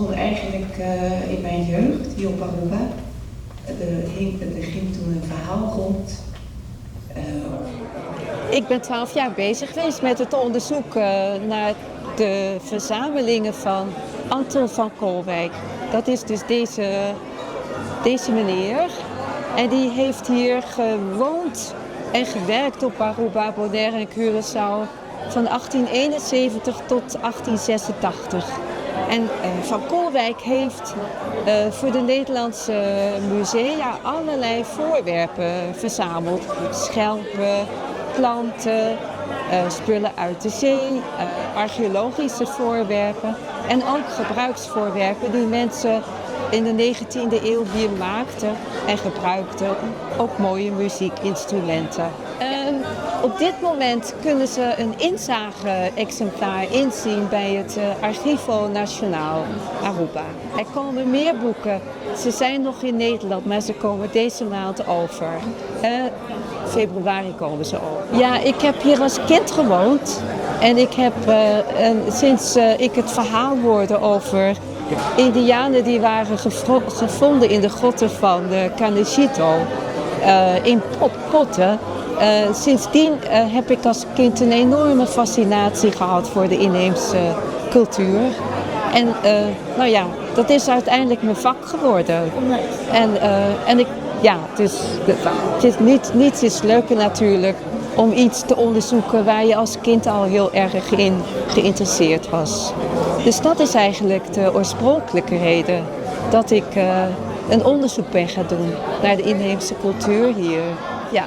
begon eigenlijk in mijn jeugd hier op Aruba. Er ging toen een verhaal rond. Ik ben 12 jaar bezig geweest met het onderzoeken naar de verzamelingen van Anton van Koolwijk. Dat is dus deze meneer. En die heeft hier gewoond en gewerkt op Aruba, Bonaire en Curaçao van 1871 tot 1886. En Van Koolwijk heeft voor de Nederlandse musea allerlei voorwerpen verzameld. Schelpen, planten, spullen uit de zee, archeologische voorwerpen en ook gebruiksvoorwerpen die mensen in de 19e eeuw hier maakten en gebruikten. Ook mooie muziekinstrumenten. Op dit moment kunnen ze een inzage-exemplaar inzien bij het Archivo Nacional Aruba. Er komen meer boeken. Ze zijn nog in Nederland, maar ze komen deze maand over. Februari komen ze over. Ja, ik heb hier als kind gewoond. En ik heb sinds ik het verhaal hoorde over Indianen die waren gevonden in de grotten van Canechito in potten. Sindsdien heb ik als kind een enorme fascinatie gehad voor de inheemse cultuur. En nou ja, dat is uiteindelijk mijn vak geworden. Niets is leuker natuurlijk om iets te onderzoeken waar je als kind al heel erg in geïnteresseerd was. Dus dat is eigenlijk de oorspronkelijke reden dat ik een onderzoek ben gaan doen naar de inheemse cultuur hier. Ja.